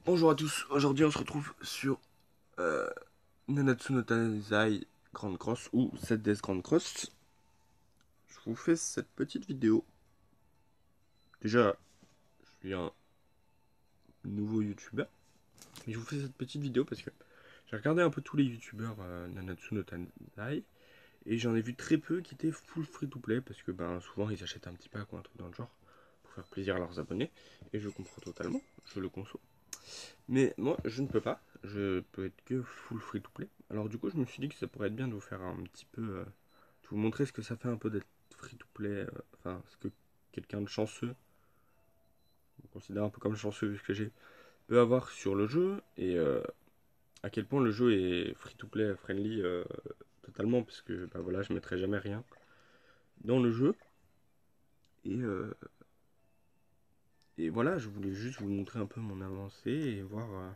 Bonjour à tous, aujourd'hui on se retrouve sur Nanatsu no Taizai Grand Cross ou 7DS Grand Cross. Je vous fais cette petite vidéo. Déjà, je suis un nouveau youtubeur, mais je vous fais cette petite vidéo parce que j'ai regardé un peu tous les youtubeurs Nanatsu no Taizai et j'en ai vu très peu qui étaient full free to play parce que ben souvent ils achètent un petit pack ou un truc dans le genre pour faire plaisir à leurs abonnés et je comprends totalement, je le conçois. Mais moi, je ne peux pas. Je peux être que full free to play. Alors du coup, je me suis dit que ça pourrait être bien de vous faire un petit peu, de vous montrer ce que ça fait un peu d'être free to play. Enfin, ce que quelqu'un de chanceux, on considère un peu comme chanceux vu ce que j'ai, peut avoir sur le jeu et à quel point le jeu est free to play friendly totalement, parce que bah voilà, je mettrai jamais rien dans le jeu et voilà, je voulais juste vous montrer un peu mon avancée et voir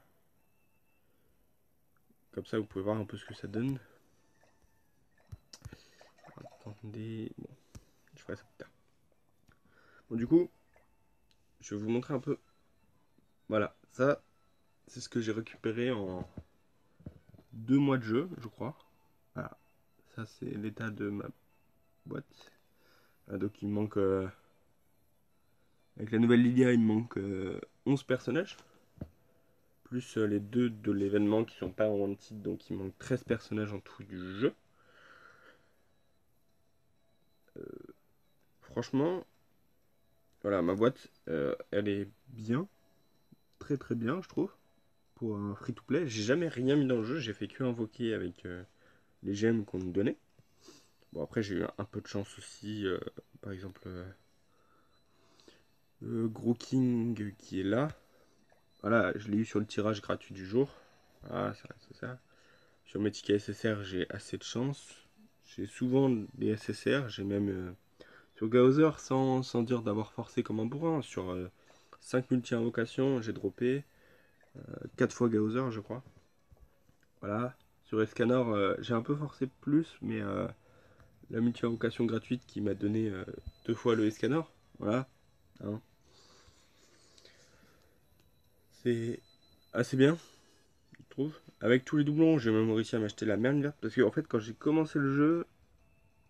comme ça vous pouvez voir un peu ce que ça donne. Attendez, bon, je ferai ça plus tard. Bon, du coup, je vais vous montrer un peu. Voilà, ça, c'est ce que j'ai récupéré en 2 mois de jeu, je crois. Voilà, ça c'est l'état de ma boîte. Donc il me manque, avec la nouvelle Lydia, il me manque 11 personnages. Plus les deux de l'événement qui sont pas en wanted, donc il me manque 13 personnages en tout du jeu. Franchement, voilà, ma boîte, elle est bien, très très bien, je trouve, pour un free-to-play. J'ai jamais rien mis dans le jeu, j'ai fait que invoquer avec les gemmes qu'on nous donnait. Bon, après, j'ai eu un peu de chance aussi. Par exemple, Gros King qui est là. Voilà, je l'ai eu sur le tirage gratuit du jour. Ah, ça reste ça. Sur mes tickets SSR, j'ai assez de chance. J'ai souvent des SSR. J'ai même sur Gaozer, sans dire d'avoir forcé comme un bourrin. Sur 5 multi-invocations, j'ai droppé 4 fois Gaozer, je crois. Voilà. Sur Escanor, j'ai un peu forcé plus, mais la multi-invocation gratuite qui m'a donné 2 fois le Escanor. Voilà. Hein. C'est assez bien, je trouve. Avec tous les doublons, j'ai même réussi à m'acheter la Merlin verte. Parce que, en fait, quand j'ai commencé le jeu,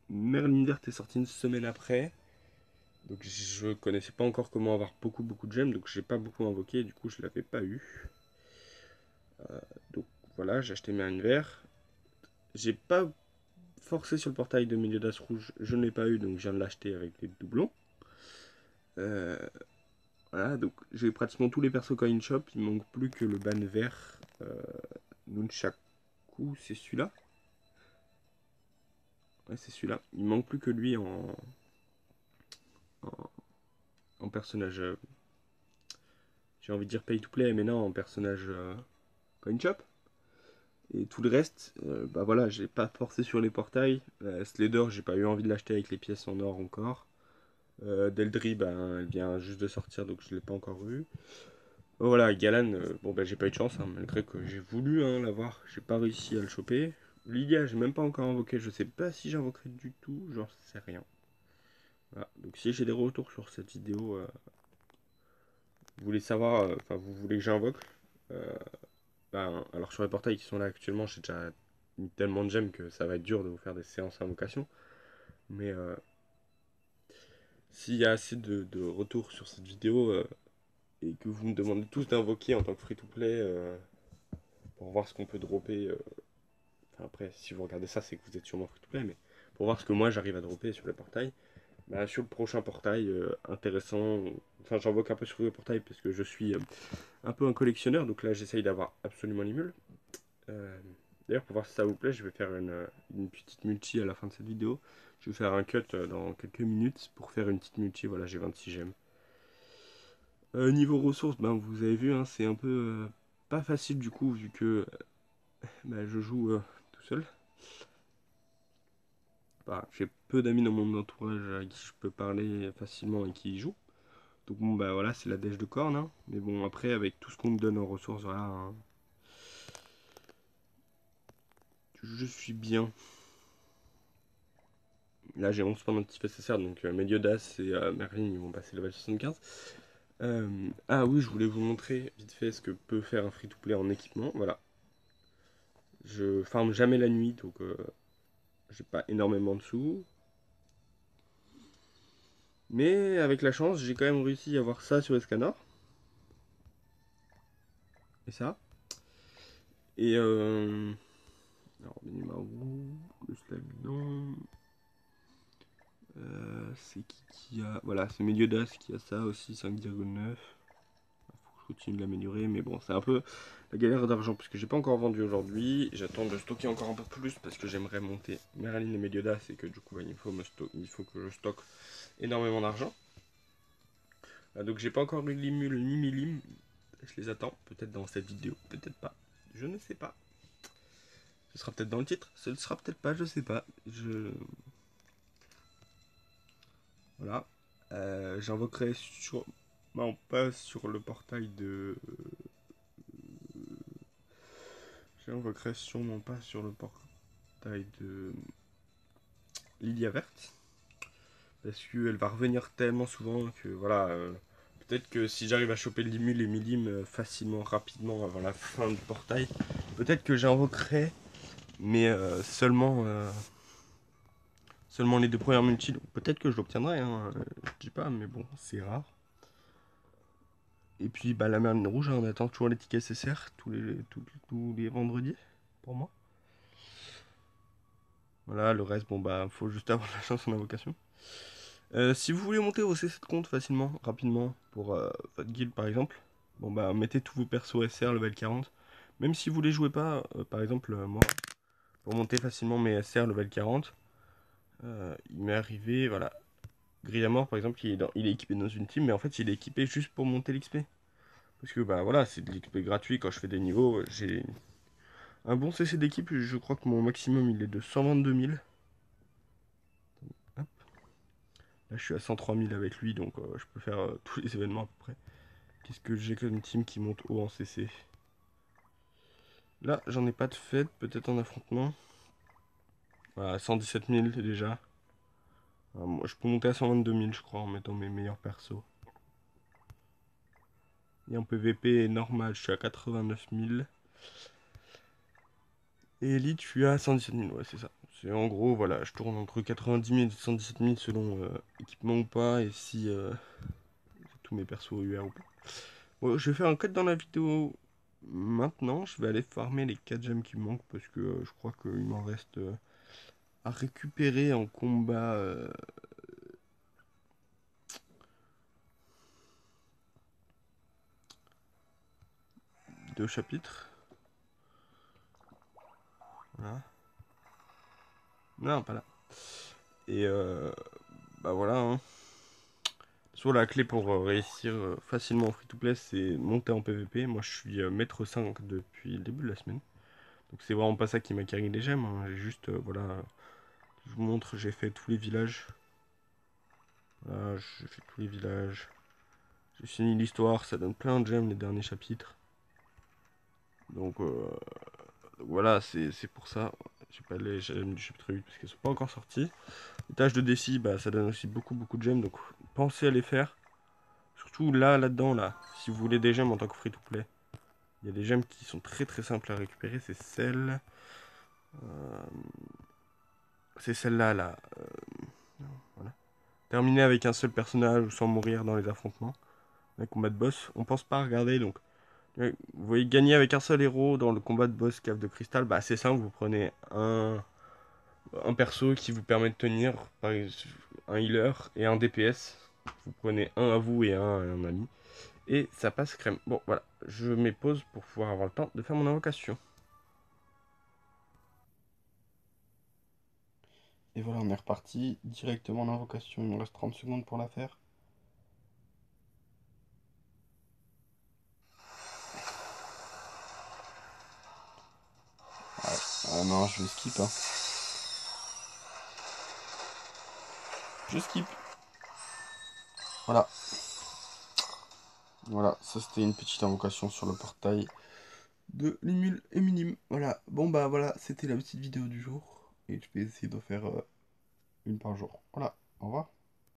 Merlin verte est sortie une semaine après. Donc, je connaissais pas encore comment avoir beaucoup de gemmes. Donc, j'ai pas beaucoup invoqué. Du coup, je l'avais pas eu. Donc, voilà, j'ai acheté Merlin vert. J'ai pas forcé sur le portail de milieu d'as rouge. Je ne l'ai pas eu. Donc, je viens de l'acheter avec les doublons. Euh, voilà, donc j'ai pratiquement tous les persos coin shop. Il manque plus que le ban vert. Nunchaku, c'est celui-là. Ouais, c'est celui-là. Il manque plus que lui en, en personnage. J'ai envie de dire pay to play, mais non, en personnage coin shop. Et tout le reste, bah voilà, j'ai pas forcé sur les portails. Slader, j'ai pas eu envie de l'acheter avec les pièces en or encore. Deldry, ben, elle vient juste de sortir, donc je l'ai pas encore eu. Oh, voilà, Galan, bon ben j'ai pas eu de chance, hein, malgré que j'ai voulu hein, l'avoir, j'ai pas réussi à le choper. Lydia, j'ai même pas encore invoqué, je sais pas si j'invoquerai du tout, j'en sais rien. Voilà. Donc si j'ai des retours sur cette vidéo, vous voulez savoir, enfin vous voulez que j'invoque, euh, ben, alors sur les portails qui sont là actuellement, j'ai déjà mis tellement de gemmes que ça va être dur de vous faire des séances d'invocation. Mais s'il y a assez de retours sur cette vidéo et que vous me demandez tous d'invoquer en tant que free-to-play pour voir ce qu'on peut dropper, enfin, après si vous regardez ça c'est que vous êtes sûrement free-to-play, mais pour voir ce que moi j'arrive à dropper sur les portails, bah, sur le prochain portail intéressant, enfin j'invoque un peu sur le portail parce que je suis un peu un collectionneur, donc là j'essaye d'avoir absolument les mules. Euh, D'ailleurs, pour voir si ça vous plaît, je vais faire une petite multi à la fin de cette vidéo. Je vais faire un cut dans quelques minutes pour faire une petite multi. Voilà, j'ai 26 gemmes. Niveau ressources, ben, vous avez vu, hein, c'est un peu pas facile du coup, vu que ben, je joue tout seul. Bah, j'ai peu d'amis dans mon entourage à qui je peux parler facilement et qui y jouent. Donc bon, bah voilà, c'est la dèche de corne. Hein. Mais bon, après, avec tout ce qu'on me donne en ressources, voilà, hein, je suis bien. Là, j'ai 11 points d'anti-PSSR, donc Meliodas et Merlin, ils vont passer level 75. Ah oui, je voulais vous montrer vite fait ce que peut faire un free-to-play en équipement. Voilà. Je farme jamais la nuit, donc j'ai pas énormément de sous. Mais avec la chance, j'ai quand même réussi à avoir ça sur Escanor. Et ça. Et alors, Benimaru, le Slavidon. C'est qui a. Voilà, c'est Meliodas qui a ça aussi, 5,9. Faut que je continue de l'améliorer, mais bon, c'est un peu la galère d'argent puisque j'ai pas encore vendu aujourd'hui. J'attends de stocker encore un peu plus parce que j'aimerais monter Merlin et Meliodas et que du coup, bah, il faut que je stocke énormément d'argent. Donc j'ai pas encore eu Limul ni Milim. Je les attends, peut-être dans cette vidéo, peut-être pas. Je ne sais pas. Ce sera peut-être dans le titre, ce ne sera peut-être pas, je sais pas. Voilà. J'invoquerai sur. Non, pas sur le portail de. J'invoquerai sûrement pas sur le portail de Lilia Verte. Parce qu'elle va revenir tellement souvent que voilà. Peut-être que si j'arrive à choper le Limul et Milim facilement, rapidement avant la fin du portail, peut-être que j'invoquerai, mais seulement les deux premières multis. Peut-être que je l'obtiendrai, hein, je dis pas, mais bon, c'est rare. Et puis bah, la Merline rouge, hein, on attend toujours les tickets SSR tous les vendredis pour moi. Voilà, le reste, bon bah, faut juste avoir la chance en invocation. Si vous voulez monter vos C7 comptes facilement, rapidement, pour votre guild par exemple, bon bah, mettez tous vos persos SR level 40. Même si vous les jouez pas, par exemple, moi, pour monter facilement mes SR level 40, il m'est arrivé, voilà, Grillamore par exemple, il est équipé dans une team, mais en fait, il est équipé juste pour monter l'XP. Parce que bah voilà, c'est de l'XP gratuit quand je fais des niveaux. J'ai un bon CC d'équipe, je crois que mon maximum il est de 122 000. Hop. Là je suis à 103 000 avec lui, donc je peux faire tous les événements à peu près. Qu'est-ce que j'ai comme team qui monte haut en CC? Là j'en ai pas de fait, peut-être en affrontement. Voilà, 117 000 déjà. Moi, je peux monter à 122 000 je crois en mettant mes meilleurs persos. Et en PVP normal je suis à 89 000. Et Elite, je suis à 117 000, ouais, c'est ça. C'est en gros, voilà, je tourne entre 90 000 et 117 000 selon équipement ou pas, et si tous mes persos UR ou pas. Bon, je vais faire un cut dans la vidéo maintenant. Je vais aller farmer les 4 gemmes qui me manquent parce que je crois qu'il m'en reste à récupérer en combat. Deux chapitres. Voilà. Non, pas là. Et bah voilà, hein. Soit la clé pour réussir facilement en free-to-play, c'est monter en PvP. Moi, je suis maître 5 depuis le début de la semaine. Donc, c'est vraiment pas ça qui m'a carré les gemmes, hein. J'ai juste, voilà, je vous montre, j'ai fait tous les villages. Voilà, j'ai fait tous les villages. J'ai fini l'histoire, ça donne plein de gemmes les derniers chapitres. Donc, voilà, c'est pour ça. J'ai pas les gemmes du chapitre 8 parce qu'elles sont pas encore sorties. Les tâches de déci, bah, ça donne aussi beaucoup de gemmes. Donc, pensez à les faire. Surtout là-dedans, là. Si vous voulez des gemmes en tant que free-to-play. Il y a des gemmes qui sont très simples à récupérer. C'est celle. Euh, c'est celle-là, là. Voilà. Terminer avec un seul personnage ou sans mourir dans les affrontements. Un combat de boss. On pense pas à regarder. Donc, vous voyez, gagner avec un seul héros dans le combat de boss cave de cristal. Bah, c'est simple. Vous prenez un perso qui vous permet de tenir. Par exemple, un healer et un DPS. Vous prenez un à vous et un à un ami. Et ça passe crème. Bon, voilà. Je mets pause pour pouvoir avoir le temps de faire mon invocation. Et voilà, on est reparti directement en invocation. Il me reste 30 secondes pour la faire. Ah non, je vais skip, hein. Je skip. Voilà. Voilà, ça c'était une petite invocation sur le portail de Limul et Minim. Voilà. Bon bah voilà, c'était la petite vidéo du jour. Et je vais essayer d'en faire une par jour. Voilà. Au revoir.